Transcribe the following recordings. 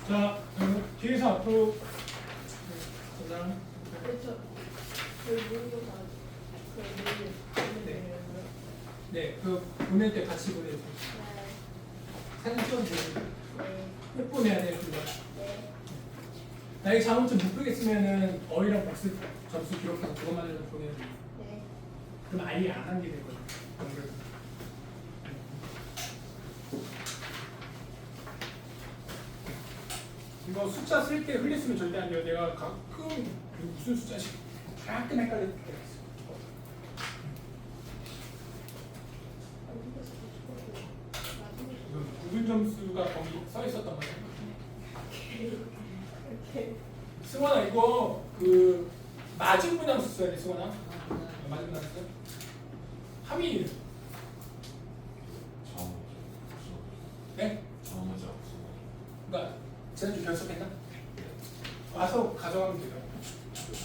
자, 뒤에서 앞으로 전장. 그렇죠. 저희 모르고 다 네, 그 보낼 때 같이 보내주세요. 사진 찍어주세요. 꼭 보내야 돼요, 그거. 나이 자문증 못 보겠으면은 어이랑 복습 점수 기록해서 그것만 해서 보내야 돼요. 그럼 아예 안 한 게 되거든요. 안 그래도. 이거 숫자 쓸 때 흘렸으면 절대 안 돼요. 내가 가끔 이거 무슨 숫자지? 가끔 헷갈릴 때가 있어요. 이건 부분 점수가 거기 써 있었단 말이에요. 승원아 이거 그 맞은 분양수 써야 돼. 승원아 맞은 분양수 함의 네? 그러니까 지난주 결석했나? 와서 가져가면 돼요.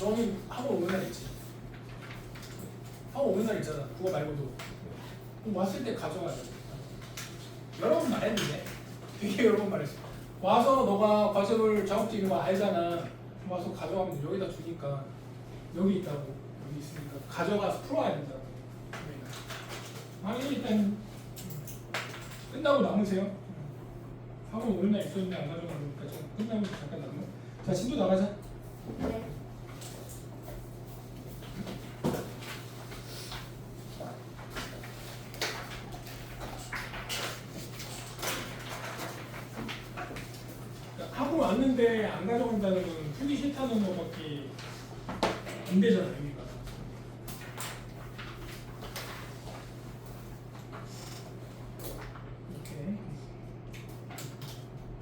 너는 학원 오는 날 있지? 학원 오는 날 있잖아. 그거 말고도 그럼 왔을 때 가져가야 돼. 여러 번 말했는데 되게 여러 번 말했어. 와서 너가 과제물 작업지 이런 거 알잖아. 와서 가져가면 돼. 여기다 주니까 여기 있다고. 여기 있으니까 가져가서 풀어야 된다. 아니 일단 끝나고 남으세요. 학원 오는 날 있었는데 안 가져가니까 지금 끝나면 잠깐 남는. 자, 진도 나가자. 학원 왔는데 안 가져간다는 건 풀기 싫다는 거밖에 안 되잖아요, 여기가. 이렇게.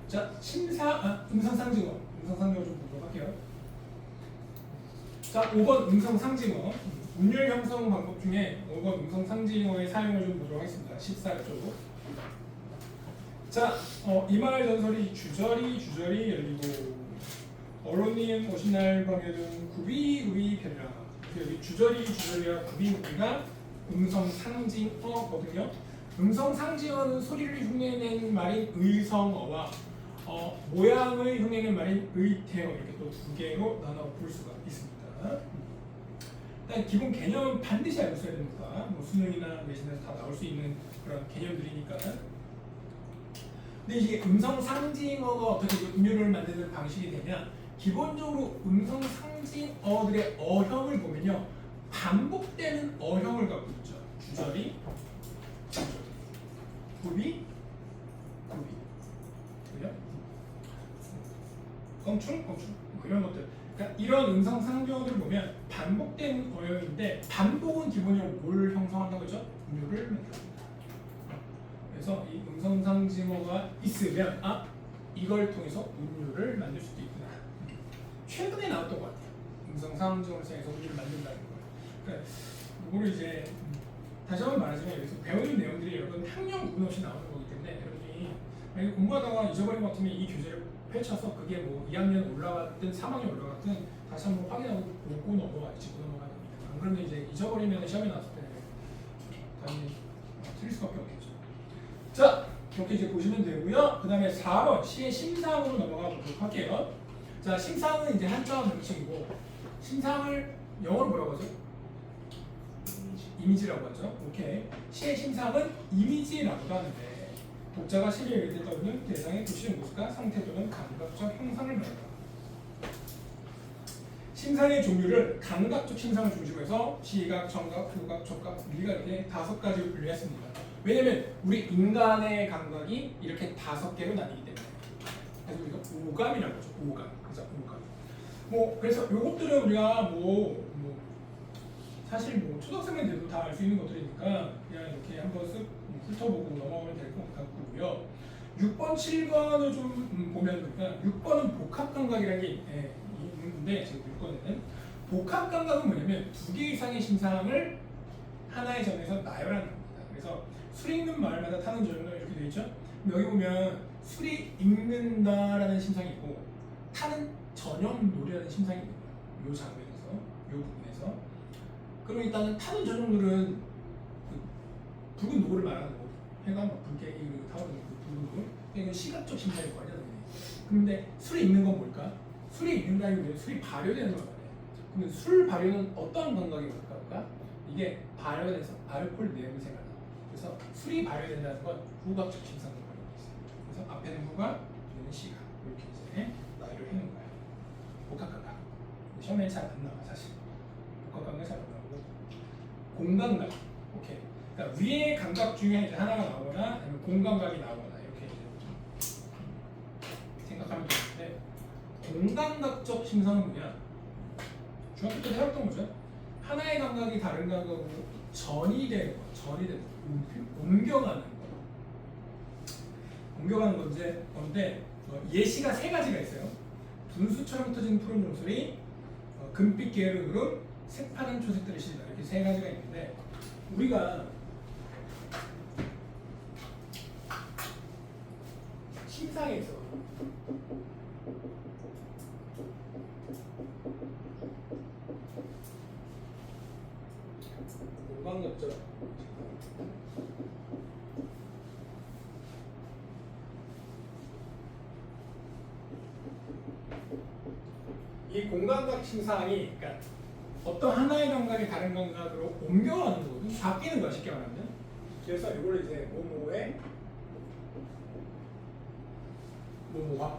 자, 음성상징어. 음성상징어 좀 보도록 할게요. 자, 5번 음성상징어. 운율 형성 방법 중에 5번 음성상징어의 사용을 좀 보도록 하겠습니다. 14쪽. 자, 이말 전설이 주저리 열리고 어로님 오신 날 밤에는 구비구비 펴라. 여기 주저리와 구비구비가 음성상징어거든요. 음성상징어는 소리를 흉내내는 말인 의성어와 모양을 흉내내는 말인 의태어 이렇게 또 두 개로 나눠 볼 수가 있습니다. 일단 기본 개념은 반드시 알고 있어야 됩니다. 뭐 수능이나 내신에서 다 나올 수 있는 그런 개념들이니까. 근데 이게 음성상징어가 어떻게 음률을 만드는 방식이 되냐? 기본적으로 음성상징어들의 어형을 보면요, 반복되는 어형을 갖고 있죠. 주저리, 구비, 그죠? 건충, 뭐 이런 것들. 그러니까 이런 음성상징어들을 보면 반복되는 어형인데 반복은 기본적으로 뭘 형성한다고 했죠? 음률을 만든다. 그래서 이 음성상징어가 있으면 이걸 통해서 음률을 만들 수도 있구나. 최근에 나왔던 것 같아요. 음성상징어를 사용해서 음률을 만든다는 거. 그러니까 이거를 이제 다시 한번 말하자면 여기서 배우는 내용들이 여러분 학령 구분 없이 나오는 거기 때문에 여러분이 만약에 공부하다가 잊어버린 것 같으면 이 교재를 펼쳐서 그게 뭐 2학년 올라갔든 3학년 올라갔든 다시 한번 확인하고 보고 짚고 넘어가야 됩니다. 안 그러면 이제 잊어버리면 시험에 나왔을 때 당연히 틀릴 수밖에 없겠죠. 자, 이렇게 이제 보시면 되고요. 그 다음에 4번 시의 심상으로 넘어가 보도록 할게요. 자, 심상은 이제 한자 명칭이고 심상을 영어로 뭐라고 하죠? 이미지라고 하죠. 오케이. 시의 심상은 이미지라고도 하는데 독자가 시를 읽을 때 떠오르는 대상의 구시의 모습과 상태 또는 감각적 형상을 말한다. 심상의 종류를 감각적 심상을 중심으로 해서 시각, 청각, 후각, 촉각, 미각 이렇게 5가지로 분류했습니다. 왜냐면 우리 인간의 감각이 이렇게 5개로 나뉘기 때문에. 그래서 우리가 오감이라고 하죠. 오감. 그래서 오감. 그래서 요것들은 우리가 사실 초등학생만 돼도 다 알 수 있는 것들이니까 그냥 이렇게 한번 쓱 훑어보고 넘어가면 될 것 같고요. 6번, 7번을 좀 보면 6번은 복합감각이라는 게 있는데 지금 6번에는 복합감각은 뭐냐면 2개 이상의 심상을 하나의 점에서 나열하는 겁니다. 그래서 술 읽는 마을마다 타는 전용도 이렇게 되어 있죠. 여기 보면 술이 읽는다라는 심상이 있고 타는 전용 노래라는 심상이 있는 거예요. 이 장면에서, 이 부분에서. 그럼 일단은 타는 전용들은 그 붉은 노를 말하는 거. 해가 막 붉게 타오르는 그 붉은 노. 이건 시각적 심상일 거 아니야. 근데 술이 있는 건 뭘까? 술이 있는다는 게 술이 발효되는 건 말이에요. 근데 술 발효는 어떤 감각에 가까울까? 이게 발효돼서 알코올 내용이 생겨나. 그래서 술이 발효된다는 건 후각적 신상을 발효되어 있어요. 그래서 앞에는 후각, 뒤에는 시각 이렇게 이제 나열을 해놓은 거야. 복합감각. 시험에 잘 안 나와 사실. 복합감각 잘 안 나오고 공감각. 오케이. 그러니까 위의 감각 중에 이제 하나가 나오거나 아니면 공감각이 나오거나 이렇게 이제 생각하면 되는데 공감각적 심성은 뭐냐? 중학교 때 해봤던 거죠. 하나의 감각이 다른 감각으로 전이 되는 거, 옮겨가는 거. 옮겨가는 건데 예시가 세 가지가 있어요. 분수처럼 흩어지는 푸른 종소리, 금빛 계열의 흐름, 새파란 초색들의 시리다 이렇게 세 가지가 있는데 우리가 심상에서 공간역적 이 공간각 침상이 그러니까 어떤 하나의 감각이 다른 감각으로 옮겨가는 거거든. 바뀌는 거야 쉽게 말하면. 그래서 이걸 이제 모모화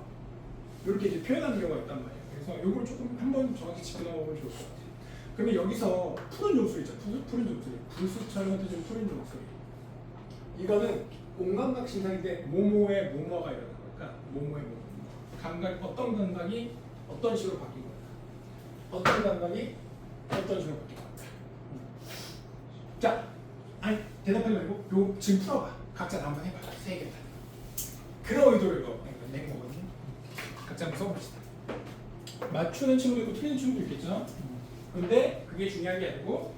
이렇게 이제 표현하는 경우가 있단 말이에요. 그래서 이걸 조금 한번 정확히 짚어보면 좋을 것 같아요. 그러면 여기서 푸른 종소리 있죠. 푸른 종소리. 불수처럼 흩어진 푸른 종소리. 이거는 공감각 신상인데 모모의 모모가 이러는 거니까 모모의 모모. 감각 어떤 감각이 어떤 식으로 바뀐 거야. 어떤 감각이 어떤 식으로 바뀐 거야. 자, 아니 대답하지 말고 요 지금 풀어봐. 각자 한번 해봐. 세 개 다. 그런 의도로 이거 낸 거거든요. 각자 한번 써봅시다. 맞추는 친구도 있고 틀리는 친구도 있겠죠. 근데 그게 중요한 게 아니고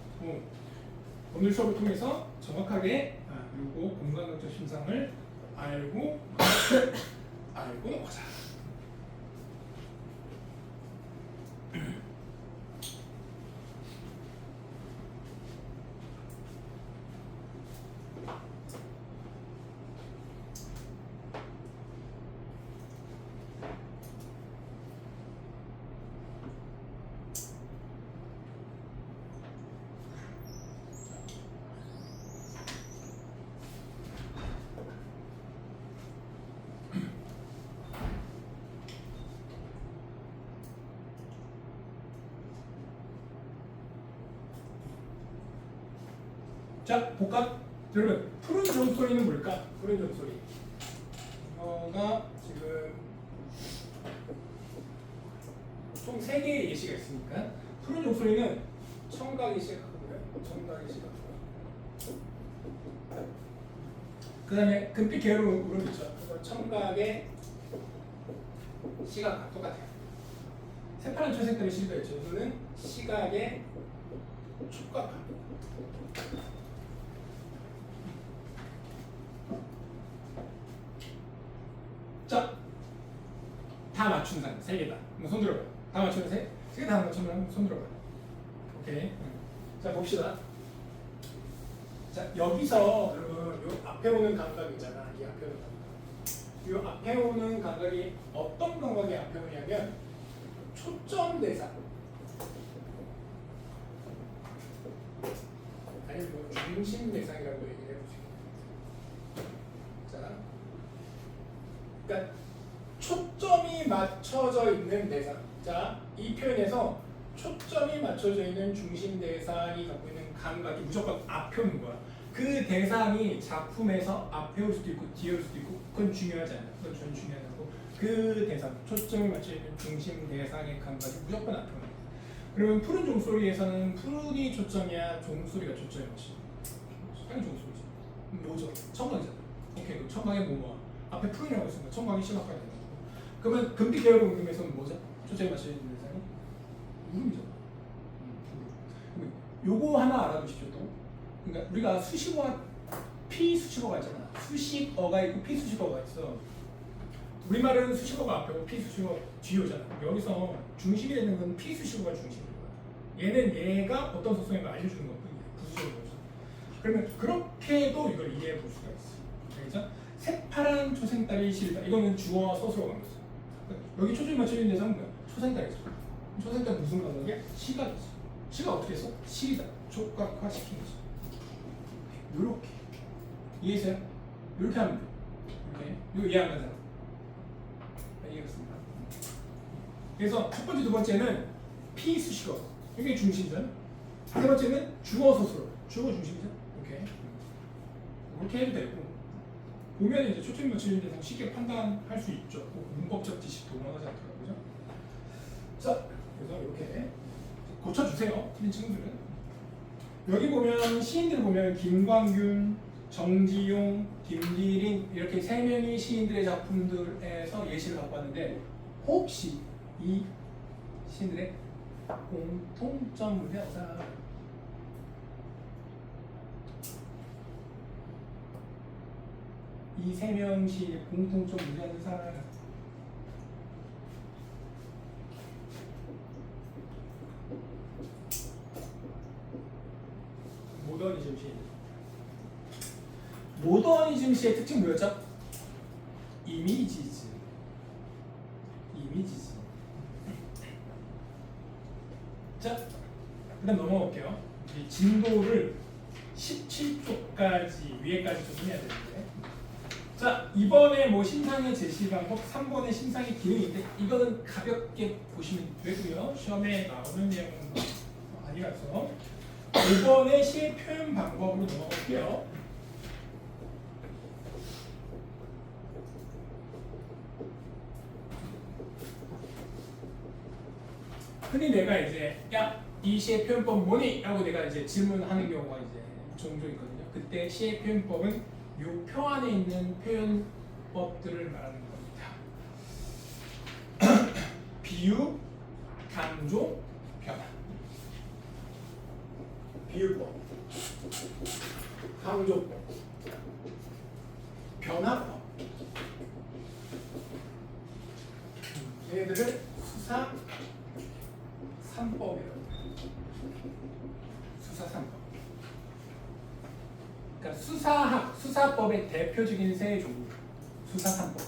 오늘 수업을 통해서 정확하게 그리고 공간각적 심상을 알고 넘어가자. 자, 볼까? 여러분, 푸른 종소리는 뭘까? 푸른 종소리. 이거가 지금 총 3개의 예시가 있으니까 푸른 종소리는 청각이 시각하고요. 청각이 시각. 그 다음에 금빛 계열의 흐름 있죠. 그래서 청각의 시각과 똑같아요. 새파란 초색들의 시리가 있죠. 이거는 시각의 촉각과. 자, 다 맞춘 사람 3개 다. 손 들어봐. 다 맞추는 3개 다 맞춘 사람 손 들어봐. 오케이. 자, 봅시다. 자, 여기서 여러분 요 앞에 오는 감각 있잖아. 이 앞에 오는 감각. 요 앞에 오는 감각이 어떤 감각이 앞에 오냐면 초점 대상. 아니면 뭐 중심 대상이라고 얘기를 해보시면. 자. 그러니까 초점이 맞춰져 있는 대상. 자, 이 표현에서 초점이 맞춰져 있는 중심 대상이 갖고 있는 감각이 무조건 앞에 오는 거야. 그 대상이 작품에서 앞에 올 수도 있고 뒤에 올 수도 있고 그건 중요하지 않아. 그건 전 중요하지 않고 그 대상, 초점이 맞춰져 있는 중심 대상의 감각이 무조건 앞에 오는 거야. 그러면 푸른 종소리에서는 푸른이 초점이야, 종소리가 초점이 맞지? 당연히 종소리지. 뭐죠? 청각이잖아. 오케이, 그럼 청각의 뭐뭐 앞에 푸른이라고 했으니까 청각이 시각화가 되는 거고. 그러면 금빛 계열 음음에서는 뭐죠? 초점이 맞춰져 있는 대상이 울음이잖아. 그러면 요거 하나 알아두십시오. 또. 그러니까 우리가 수식어와 피수식어가 있잖아. 수식어가 있고 피수식어가 있어. 우리말은 수식어가 앞에 오고 피수식어가 뒤에 오잖아. 여기서 중심이 되는 건 피수식어가 중심인 거야. 얘는 얘가 어떤 속성인가 알려주는 것뿐이야. 부수적인 거죠. 그러면 그렇게도 이걸 이해해 볼 수가 있어. 알겠죠? 새파란 초생딸이 시리다. 이거는 주어와 서술어가 있어. 여기 초점이 맞춰진 대상은 뭐야? 초생각이죠. 초생각 무슨 감각이야? 시각이지. 시각 어떻게 했어? 시리다. 촉각화시킨 거지. 요렇게. 이해했어요? 이렇게 하면 돼. 이렇게. 이거 이해 안 가잖아. 이해했습니다. 그래서 첫 번째, 두 번째는 피수식어. 이게 중심이잖아. 세 번째는 주어 서술어. 주어 중심이죠. 이렇게. 이렇게 해도 되고. 보면 이제 초점이 맞춰진 대상 쉽게 판단할 수 있죠. 문법적 지식 동원하지 않더라고요. 그죠? 자, 그래서 이렇게 고쳐주세요. 틀린 친구들은. 여기 보면 시인들 보면 김광균, 정지용, 김기린 이렇게 세 명의 시인들의 작품들에서 예시를 갖고 왔는데 혹시 이 시인들의 공통점을 찾아 이 세 명 시인의 공통점 문제하는 사람 모더니즘 시인. 모더니즘 시의 특징 뭐였죠? 이미지즘. 이미지즘. 자, 그다음 넘어가 볼게요. 이 진도를 17초까지 위에까지 좀 해야 되는데. 자, 이번에 뭐 심상의 제시 방법, 3번의 심상의 기능인데 이거는 가볍게 보시면 되고요. 시험에 나오는 내용은 아니라서 5번의 시의 표현 방법으로 넘어갈게요. 흔히 내가 이제 이 시의 표현법 뭐니? 라고 내가 이제 질문하는 경우가 이제 종종 있거든요. 그때 시의 표현법은 이 표 안에 있는 표현법들을 말하는 겁니다. 비유, 강조, 변화. 비유법, 강조법, 변화법. 얘들을 수사 3법이라고 해요. 수사 3법. 그러니까 수사법의 대표적인 세 종류. 수사 3법.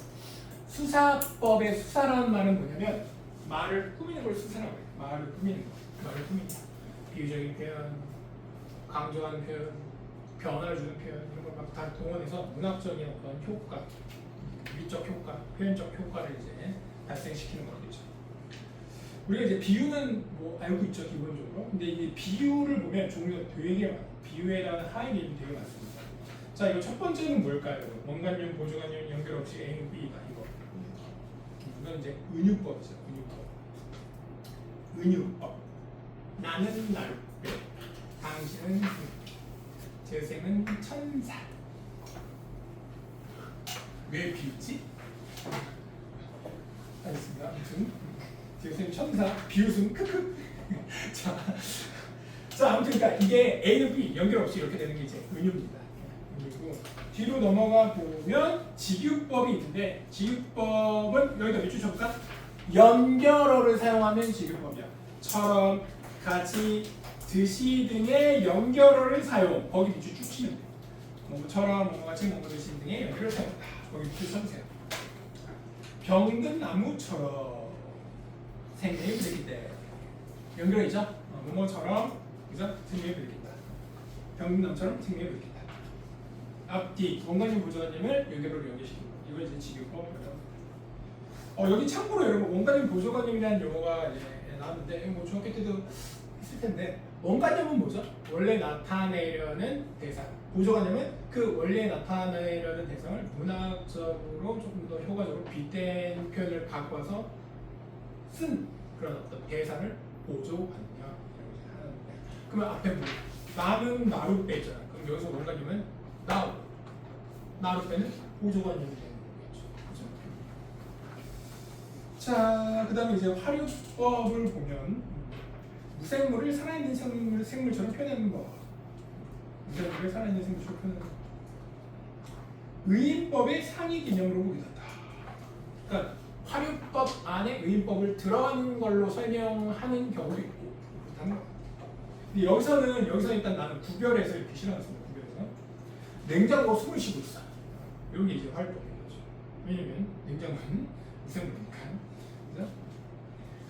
수사법의 수사라는 말은 뭐냐면 말을 꾸미는 걸 수사라고 해요. 말을 꾸미는 거. 말을 꾸미는 거. 비유적인 표현, 강조하는 표현, 변화를 주는 표현 이런 걸 막 다 동원해서 문학적인 어떤 효과, 미적 효과, 표현적 효과를 이제 발생시키는 거겠죠. 우리가 이제 비유는 뭐 알고 있죠 기본적으로. 근데 이게 비유를 보면 종류가 되게 많아요. 비유에 대한 하위 내용이 되게 많습니다. 자, 이거 첫 번째는 뭘까요? 원관용, 보조관용, 연결 없이 A, B다 이거. 이건 이제 은유법이죠. 은유법. 은유법. 나는 나룻배, 당신은 재생은 천사. 왜 비웃지? 알겠습니다. 아무튼 재생 천사, 비웃음 크크. 자, 아무튼 그러니까 이게 A는 B 연결 없이 이렇게 되는 게 이제 은유입니다. 그리고 뒤로 넘어가 보면 직유법이 있는데 직유법은 여기다 밑줄 쳐볼까? 연결어를 사용하면 직유법이야. 처럼, 같이, 듯이 등의 연결어를 사용. 거기 밑줄 쭉 치면 돼. 뭐처럼, 뭐같이, 듯이 등의 연결을 사용한다. 거기 밑줄 쳐주세요. 병든 나무처럼 생명이 부르기 때 연결이죠. 뭐뭐처럼 그래서 생명이 부르겠다. 병든 나무처럼 생명이 부르겠다. 앞뒤 원관용 보조관념을 연결어로 연결시키는 거. 이걸 이제 직유법이라고. 여기 참고로 여러분 원관용 보조관념이라는 용어가 이제 나왔는데 뭐 중학교 때도 있을 텐데 원관념은 뭐죠? 원래 나타내려는 대상. 보조관념은 그 원래 나타내려는 대상을 문학적으로 조금 더 효과적으로 빗댄 표현을 갖고 와서 쓴 그런 어떤 대상을 보조관념. 그러면 앞에 뭐 나는 나룻배 있잖아. 그럼 여기서 원관념은 나룻배는 보조관념이 되는 거겠죠. 그렇죠? 자, 그다음에 이제 활용법을 보면 무생물을 살아있는 생물처럼 표현하는 거. 무생물을 살아있는 생물처럼 표현하는 거. 의인법의 상위 개념으로 보이다. 그러니까 활용법 안에 의인법을 들어가는 걸로 설명하는 경우도 있고 그렇다는 거. 근데 여기서 일단 나는 구별해서 이렇게 실어놨습니다. 구별해서 냉장고 숨을 쉬고 있어. 이게 이제 활용법인 거죠. 왜냐면 냉장고는 무생물이니까.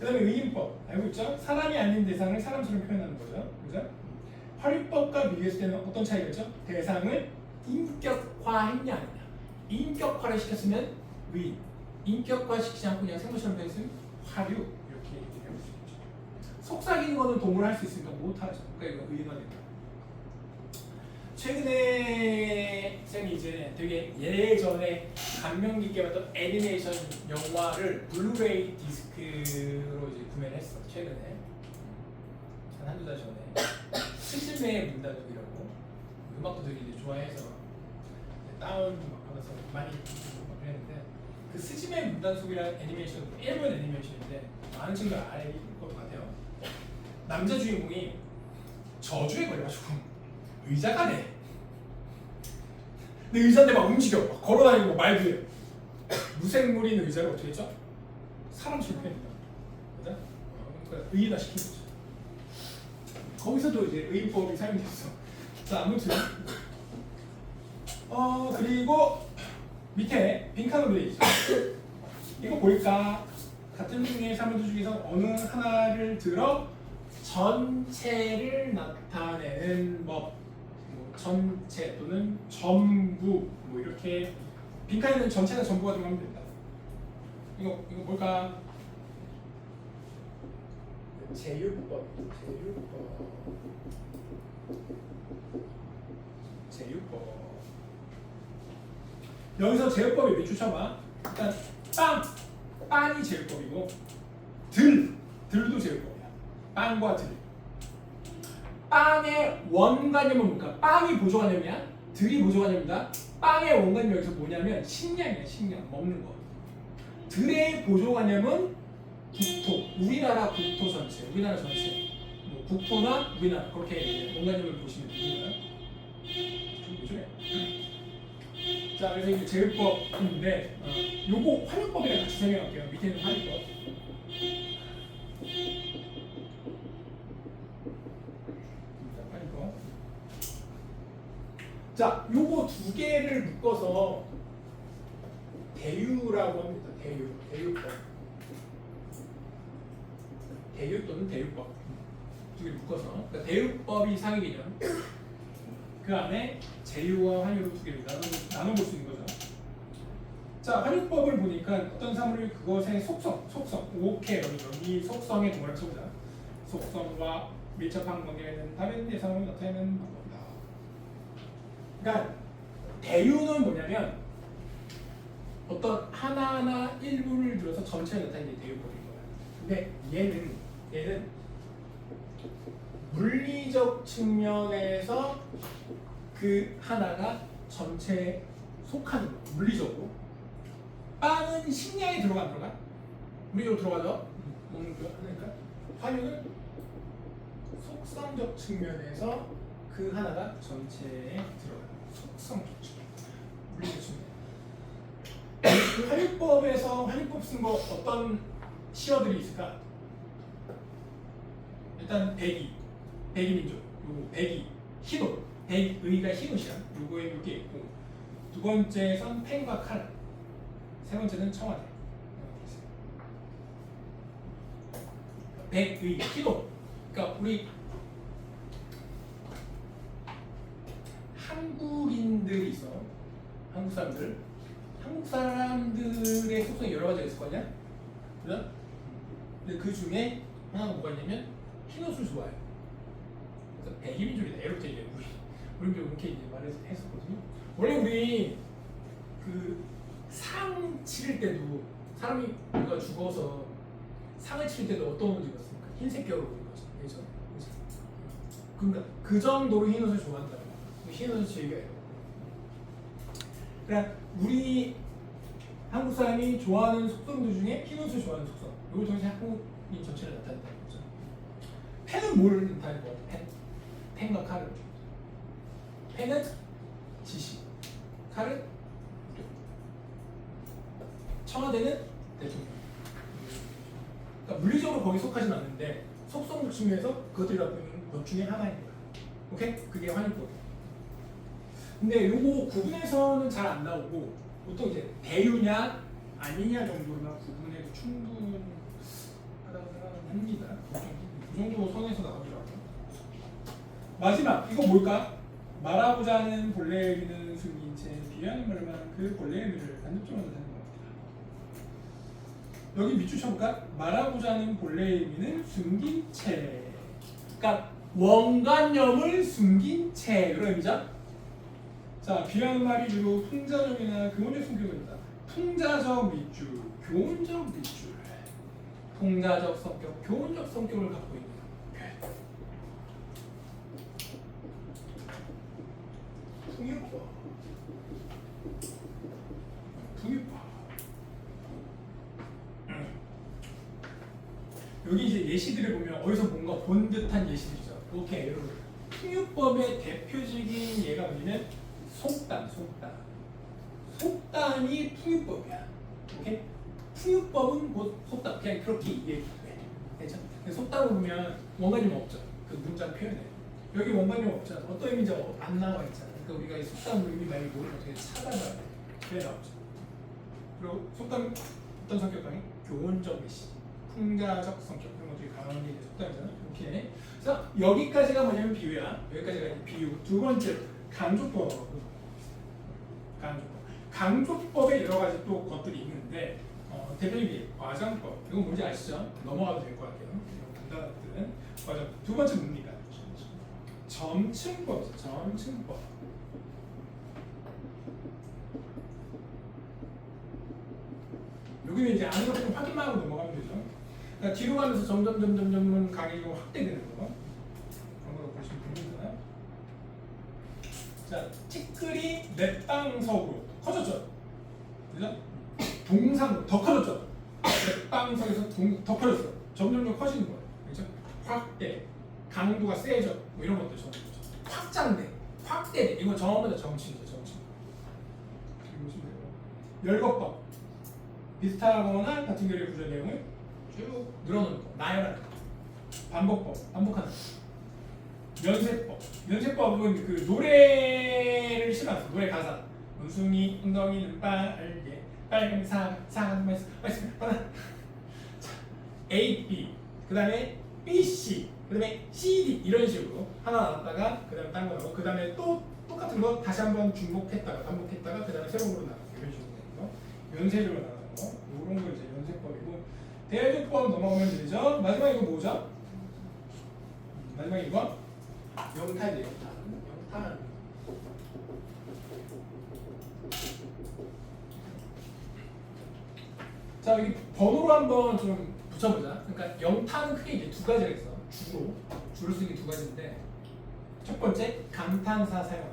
그다음에 의인법 알고 있죠? 사람이 아닌 대상을 사람처럼 표현하는 거죠. 그죠? 화리법과 비교했을 때는 어떤 차이가 있죠? 대상을 인격화했냐 아니냐. 인격화를 시켰으면 의인, 인격화시키지 않고 그냥 생물처럼 표현했으면 화류 이렇게 얘기할 수 있죠. 속삭이는 거는 동물 할 수 있으니까 못하죠. 그러니까 이거 의인화된다. 최근에 쌤이 이제 되게 예전에 감명 깊게 봤던 애니메이션 영화를 블루레이 디스크로 이제 구매를 했어. 최근에 한 한두 달 전에 스즈메의 문단속이라고 음악도 되게 이제 좋아해서 다운도 막 받아서 많이 듣고 그랬는데 그 스즈메의 문단속이라는 애니메이션 일본 애니메이션인데 많은 친구들 알 것 같아요. 남자 주인공이 저주에 걸려가지고 의자가 돼. 근데 의자인데 막 움직여, 막 걸어다니고 막 말도 해. 무생물인 의자를 어떻게 했죠? 사람처럼 표현한다. 맞아? 그러니까 의인화 시킨 거죠. 거기서도 이제 의인법이 사용됐어. 자, 아무튼 그리고 밑에 빈칸으로 돼 있죠. 이거 뭘까? 같은 중의 사물들 중에서 어느 하나를 들어 전체를 나타내는 법, 뭐 전체 또는 전부, 뭐 이렇게 빈칸에는 전체나 전부가 들어가면 된다. 이거 뭘까? 제휴법. 여기서 제휴법이 몇 줄 쳐봐. 일단 빵이 제휴법이고 들도 제휴법이야. 빵과 들. 빵의 원관념은 뭘까? 빵이 보조관념이야. 들이 보조관념이다. 빵의 원관념이 여기서 뭐냐면 식량이야. 식량 먹는 거. 들의 보조관념은 국토. 우리나라 국토 전체. 우리나라 전체. 뭐 국토나 우리나라 그렇게 원관념을 보시면 됩니다. 왜 저래? 자, 그래서 이제 제휴법인데 요거 활용법이랑 같이 설명할게요. 밑에는 활용법. 자, 요거 두 개를 묶어서 대유라고 합니다. 대유법. 대유 또는 대유법. 두 개를 묶어서. 그러니까 대유법이 상위 개념. 그 안에 제휴와 환유로 두 개를 나눠볼 수 있는 거죠. 자, 환유법을 보니까 어떤 사물이 그것의 속성, 오케이 여기 속성에 동그라미 쳐보자. 속성과 밀접한 관계는 다른 대상을 나타내는 방법이다. 그러니까 대유는 뭐냐면 어떤 하나하나 일부를 들어서 전체를 나타내는 게 대유법인 거야. 근데 얘는 물리적 측면에서 그 하나가 전체에 속하는 거야. 물리적으로. 빵은 식량에 들어가 안 들어가? 물리적으로 들어가죠? 먹는 거 하니까. 화유는 속성적 측면에서 그 하나가 전체에 들어가. 속성적 측면. 물리적 측면. 그 화유법에서 화유법 쓴 거 어떤 시어들이 있을까? 일단 백이민족. 요 백이 흰옷. 백의가 흰옷이야. 요거에 이게 있고. 두 번째선 펜과 칼. 세 번째는 청와대. 백의 흰옷. 그러니까 우리 한국인들이 있어. 한국 사람들의 속성이 여러 가지가 있을 거 아니야? 그죠? 근데 그 중에 하나가 뭐가 있냐면 흰옷을 좋아해. 그래서 백이민족이다. 이렇게 얘기해. 우리도 이렇게 이제 말했었거든요. 원래 우리 그 상 치를 때도 사람이 누가 죽어서 상을 칠 때도 어떤 옷을 입었습니까? 흰색 겨울 옷을 입었죠. 그렇죠? 그러니까 그 정도로 흰 옷을 좋아한다는 거야. 흰 옷을 즐겨요. 그러니까 우리 한국 사람이 좋아하는 속성들 중에 흰 옷을 좋아하는 속성. 이걸 통해서 한국인 전체를 나타낸다는 거죠. 펜은 뭘 나타낼 것 같아? 펜과 칼을. 펜은 지시, 칼은 청와대는 대통령. 그러니까 물리적으로 거기 속하진 않는데 속성 측면에서 그것들이 갖고 있는 것 중에 하나인 거야. 오케이? 그게 환유법. 근데 요거 구분해서는 잘 안 나오고 보통 이제 대유냐 아니냐 정도나 구분해도 충분한 가능하다고 생각합니다. 그 정도 선에서 나오더라고요. 마지막 이거 뭘까? 말하고자 하는 본래의 의미는 숨긴 채 비유하는 말을 말하는 그 본래의 의미를 간접적으로 나타내는 겁니다. 여기 밑줄 쳐볼까? 말하고자 하는 본래의 의미는 숨긴 채. 그러니까 원관념을 숨긴 채 이런 의미죠. 자, 비유하는 말이 주로 풍자적이나 교훈적 성격을 있다. 풍자적 밑줄, 교훈적 밑줄. 풍자적 성격, 교훈적 성격을 갖고 있는 표현. 풍유법. 풍유법. 여기 이제 예시들을 보면 어디서 뭔가 본 듯한 예시들이죠. 오케이, 여러분. 풍유법의 대표적인 예가 뭐냐면 속담. 속담이 풍유법이야. 오케이? 풍유법은 곧 속담. 그냥 그렇게 이해해. 됐죠? 속담을 보면 원관념 없죠. 그 문장 표현에. 여기 원관념 없잖아. 어떤 의미인지 안 나와 있잖아. 그러니까 우리가 이 속담 의미 말고 어떻게 찾아봐야 돼. 그래 나오죠. 그리고 속담 어떤 성격방이? 교훈적 메시지. 풍자적 성격. 그런 것들이 강한 게 속담이잖아. 오케이. 그래서 여기까지가 뭐냐면 비유야. 여기까지가 비유. 두 번째 강조법. 강조법에 여러 가지 또 것들이 있는데 대표적인 과장법. 이건 뭔지 아시죠? 넘어가도 될 것 같아요. 간단한 과장. 두 번째 뭡니까? 점층법이죠. 점층법. 여기는 이제 아는 것들은 확인만 하고 넘어가면 되죠. 그러니까 뒤로 가면서 점점 강의가 확대되는 거. 그런 거 보시면 됩니다. 자, 티끌이 넷방석으로 커졌죠. 그죠? 동상 더 커졌죠. 넷방석에서 더 커졌어. 점점 커지는 거예요. 그죠? 확대, 강도가 세져. 뭐 이런 것들 적어보죠. 확장돼, 확대돼. 이거 전부 다 정치죠, 정치. 열거법. 비슷하거나 같은 결의 구조 내용을 쭉 늘어놓는 거. 나열하는 거. 반복법, 반복하는 거. 연세법. 연세법은 그 노래를 싫어하는 노래 가사. 원숭이, 엉덩이는 빨개, 빨간 사과, 말씀, 바나. A, B. 그 다음에 B, C. 그 다음에 C, D. 이런 식으로 하나 나왔다가 그 다음에 딴 거 나오고 그 다음에 또 똑같은 거 다시 한번 중복했다가 반복했다가 그 다음에 새로운 거로 나가고 이런 식으로 되는 거. 연세적으로 나가는 거. 이런 거 이제 연세법이고 대조법 넘어가면 되죠. 마지막 이거 뭐죠? 마지막 이거 영탈이에요. 영탈. 자, 여기 번호로 한번 좀 붙여보자. 그러니까 영탄은 크게 이제 두 가지가 있어. 주로 쓰는 게 두 가지인데 첫 번째 감탄사 사용.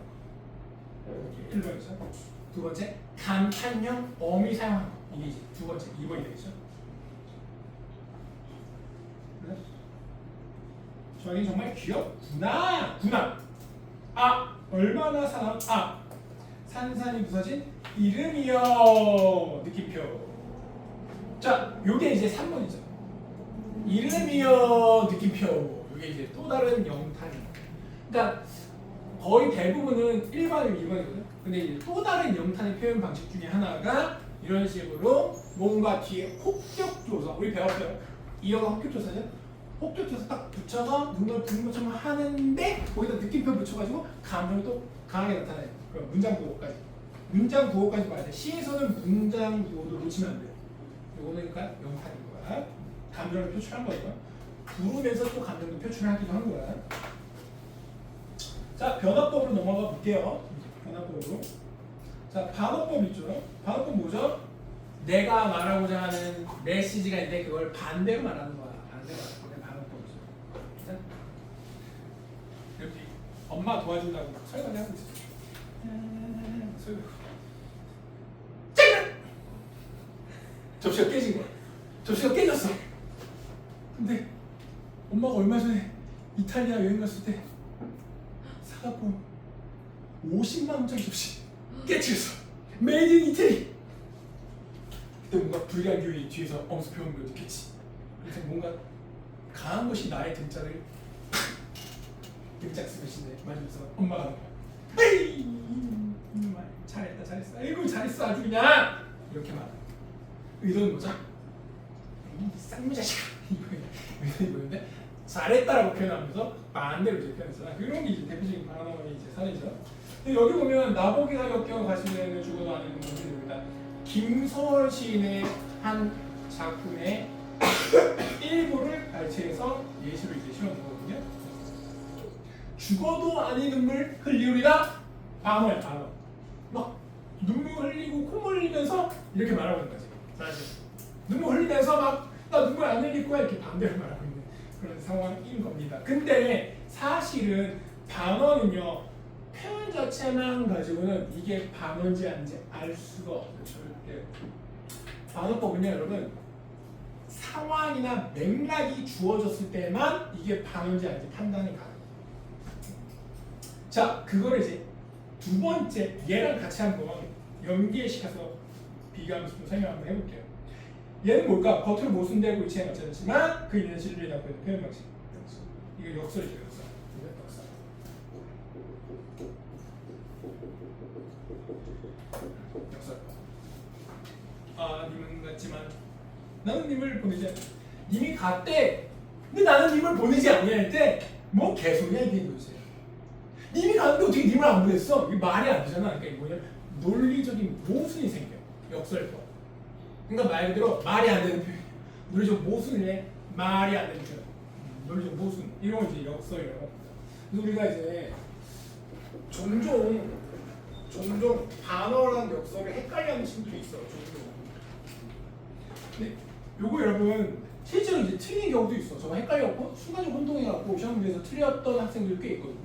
1번이죠. 두 번째 감탄형 어미 사용하는 거. 이게 이제 두 번째 2번이 되겠죠. 그래? 저희 정말 귀엽구나. 아, 얼마나 사람. 아, 산산이 부서진 이름이여. 느낌표. 자, 요게 이제 3번이죠. 이름이여 느낌표. 요게 이제 또 다른 영탄이에요. 그러니까 거의 대부분은 1번이고 2번이거든. 근데 이제 또 다른 영탄의 표현 방식 중에 하나가 이런 식으로 뭔가 뒤에 혹격조사. 우리 배웠어요. 이어가 혹격조사죠. 혹격조사 딱 붙여서 눈을 부는 것처럼 하는데 거기다 느낌표 붙여가지고 감정이 또 강하게 나타나요. 그럼 문장 구호까지. 문장 구호까지 봐야 돼. 시에서는 문장 구호도 놓치면 안 돼요. 이거는 그러니까 영탄인 거야. 감정을 표출한 거죠. 부르면서 또 감정도 표출하기도 한 거야. 자, 변화법으로 넘어가 볼게요. 변화법으로. 자, 반어법 있죠. 반어법 뭐죠? 내가 말하고자 하는 메시지가 있는데 그걸 반대로 말하는 거야. 반대로 말하는 거야. 반어법이죠. 자, 이렇게 엄마 도와준다고 설거지 하고 있어. 설거지. 접시가 깨진 거야. 접시가 깨졌어. 근데 엄마가 얼마 전에 이탈리아 여행 갔을 때 사갖고 50만 원짜리 접시 깨뜨렸어. 메이드 인 이태리. 그때 뭔가 불리한 교육이 뒤에서 엄습해오는 걸 느꼈지. 그래서 뭔가 강한 것이 나의 등짝을 등짝 스매시네 맞으면서 엄마가 하는 거야. 에이 잘했어. 아이고 잘했어 아주 그냥 이렇게 말해. 이러는 거죠. 쌍무자식아. 위선이 보이는데 잘했다라고 표현하면서 반대로 이제 표현했잖아. 그런 게 이제 대표적인 반어의 이제 사례죠. 근데 여기 보면 나보기가 격경 가시는 주거도 아닌 문제입니다. 김소월 시인의 한 작품의 일부를 발췌해서 예시로 이제 실어놓은 거거든요. 죽어도 아닌 눈물 흘리우리라 반어야 반어. 막 눈물 흘리고 콧물 흘리면서 이렇게 말하고 있는 거지. 사실 눈물 흘리면서 막 나 눈물 안 흘릴 거야 이렇게 반대로 말하고 있는 그런 상황인 겁니다. 근데 사실은 반어는요 표현 자체만 가지고는 이게 반어인지 아닌지 알 수가 없어요. 절대. 반어법은요 여러분 상황이나 맥락이 주어졌을 때만 이게 반어인지 아닌지 판단이 가능해요. 자 그거를 이제 두 번째 얘랑 같이 한번 연계시켜서 비교하면서 좀 설명 한번 해볼게요. 얘는 뭘까? 겉으로 모순되고 위치에 맞춰졌지만 그 있는 진리를 갖고 있는 표현 방식. 이거 역설이죠, 역설. 이거 역설. 역설. 아, 님은 갔지만 나는 님을 보내지 않아. 님이 갔대. 근데 나는 님을 보내지 않냐 할 때 뭐 개소리야 이게 도대체. 님이 갔는데 어떻게 님을 안 보냈어? 이게 말이 안 되잖아. 그러니까 이게 뭐냐면 논리적인 모순이 생겨. 역설법. 그러니까 말 그대로 말이 안 되는 표현. 논리적 모순에 말이 안 되는 표현. 논리적 모순. 이런 거 이제 역설이라고 합니다. 그래서 우리가 이제 종종 반어랑 역설을 헷갈려하는 친구들이 있어. 종종. 근데 요거 여러분 실제로 이제 틀린 경우도 있어. 저거 헷갈렸고 순간적으로 혼동해갖고 시험 문제에서 틀렸던 학생들 꽤 있거든요.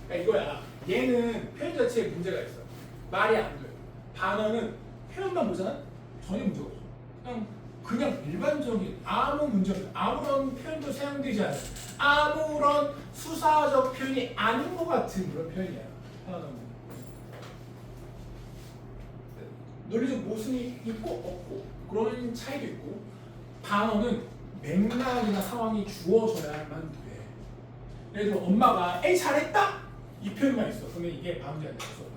그러니까 이거야. 얘는 표현 자체에 문제가 있어. 말이 안 돼. 반어는 표현만 보잖아. 전혀 문제가 없어. 그냥 일반적인 아무 문제 없어. 아무런 표현도 사용되지 않아. 아무런 수사적 표현이 아닌 것 같은 그런 표현이야. 하나는 논리적 모순이 있고 없고 그런 차이도 있고 반어는 맥락이나 상황이 주어져야만 돼. 예를 들어 엄마가 에이 잘했다 이 표현만 있어. 그러면 이게 반문제가 됐어.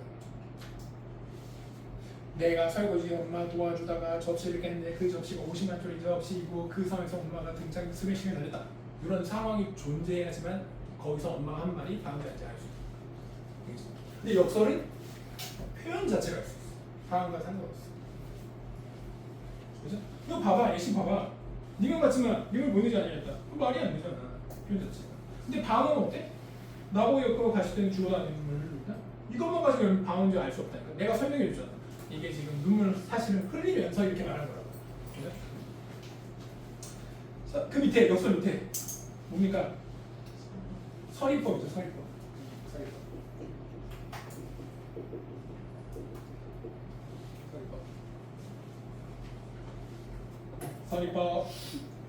내가 설거지 엄마 도와주다가 접시를 깼는데 그 접시가 50만 짜리 접시이고 그 상황에서 엄마가 등장 스매싱을 날렸다. 이런 상황이 존재하지만 거기서 엄마가 한 말이 반문제인지 알 수 있어. 근데 역설은 표현 자체가 있어. 상황과 상관없어. 그죠? 너 봐봐, 예시 봐봐. 니가 같지만 님을 보내지 않냐했다. 말이 안 되잖아. 표현 자체가. 근데 반어는 어때? 나보고 엮고 갔을 때는 주어도 아닌 눈물을 흘린다? 이것만 가지고 반어인지 알 수 없다니까. 내가 설명해 줬잖아. 이게 지금 눈물 사실은 흘리면서 이렇게 말한 거라고. 그죠? 자, 그 밑에 역설 밑에 뭡니까? 서리법이죠. 서리법. 서리법.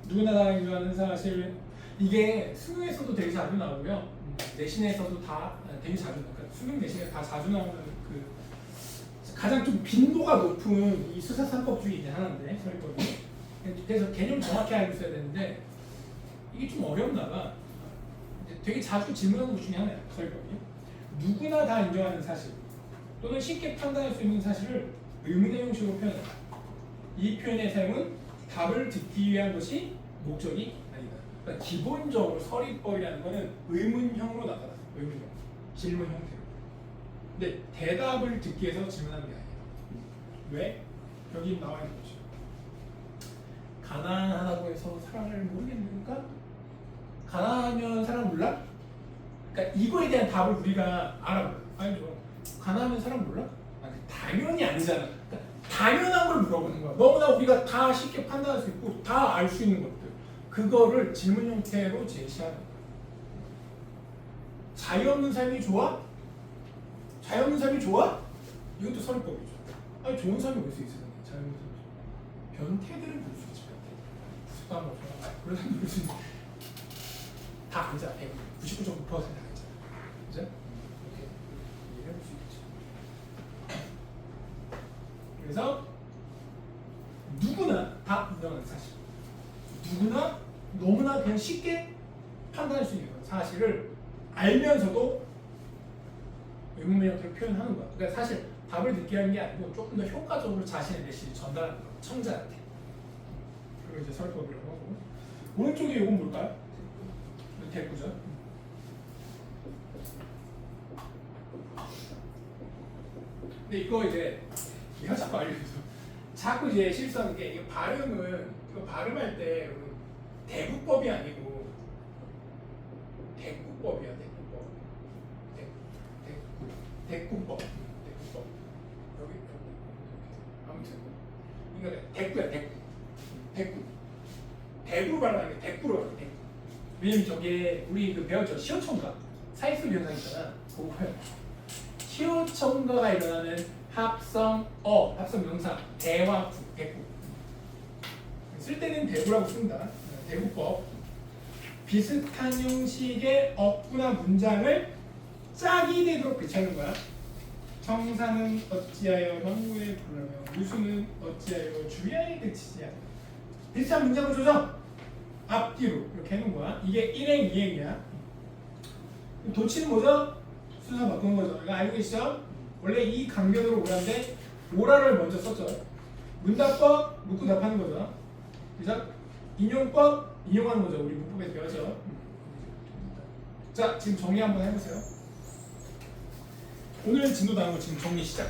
누구나 다 인정하는 사실. 이게 수능에서도 되게 자주 나오고요. 내신에서도 다 되게 자주 나와요. 그러니까 수능 내신에 다 자주 나오는 그 가장 좀 빈도가 높은 이 수사 3법 중에 이제 하나인데 서리법이. 그래서 개념 정확히 알고 있어야 되는데 이게 좀 어렵나 봐. 되게 자주 질문하는 것 중에 하나예요. 서리법이. 누구나 다 인정하는 사실 또는 쉽게 판단할 수 있는 사실을 의문의 형식으로 표현한다. 이 표현의 사용은 답을 듣기 위한 것이 목적이 아니다. 그러니까 기본적으로 서리법이라는 것은 의문형으로 나타나요. 의문형. 질문 형태로. 근데 대답을 듣기 위해서 질문하는 게 아니에요. 왜? 여기 나와 있는 거죠. 가난하다고 해서 사랑을 모르겠는가? 가난하면 사랑 몰라? 그러니까 이거에 대한 답을 우리가 알아보요. 아니죠. 가난하면 사랑 몰라? 당연히 아니잖아. 그러니까 당연한 걸 물어보는 거야. 너무나 우리가 다 쉽게 판단할 수 있고 다 알 수 있는 것들. 그거를 질문 형태로 제시하는 거야. 자유 없는 삶이 좋아? 자유 없는 삶이 좋아? 이것도 서리법이죠. 아니 좋은 삶이 볼 수 있어요. 자유 없는 삶이. 변태들은 볼 수 있지. 부수도 안 먹잖아. 그런 사람 볼수 있는. 다 알잖아. 99.9% 다 알잖아. 그죠? 이렇게 이해해 볼 수 있죠. 그래서 누구나 다 인정하는 사실. 누구나 너무나 그냥 쉽게 판단할 수 있는 사실을 알면서도 의문의 형태로 표현하는 거야. 그러니까 사실 답을 듣게 하는 게 아니고 조금 더 효과적으로 자신의 메시지를 전달하는 거야. 청자한테. 그리고 이제 서리법이라고 하고. 오른쪽에 이건 뭘까요? 대꾸죠. 근데 이거 이제 내가 자꾸 알려줘서 자꾸 이제 실수하는 게 이거 발음할 때 여러분 대구법이 아니고 대꾸법이야. 대꾸법. 여기 아무튼 이거 대꾸야. 대구로 발음하는 게 대꾸로 발음해. 대꾸. 왜냐면 저게 우리 그 배웠죠. 시어청가 사익수 현상 있잖아. 그거예요. 시어청가가 일어나는 합성 명사 대와 구, 대구. 쓸 때는 대구라고 씁니다. 대구법. 비슷한 형식의 어구나 문장을 짝이 되도록 배치하는 거야. 청사는 어찌하여 명구에 불러며 무수는 어찌하여 주야에 그치지 않아. 비슷한 문장을 조정 앞뒤로 이렇게 해놓은 거야. 이게 1행 2행이야. 도치는 뭐죠? 순서 바꾸는 거죠. 이거 알고 계시죠? 원래 이 강변으로 오라인데 오라를 먼저 썼죠. 문답법 묻고 답하는 거죠. 그죠? 인용법 인용하는 거죠. 우리 문법에서 배웠죠. 자, 지금 정리 한번 해보세요. 오늘 진도 나온 거 지금 정리 시작.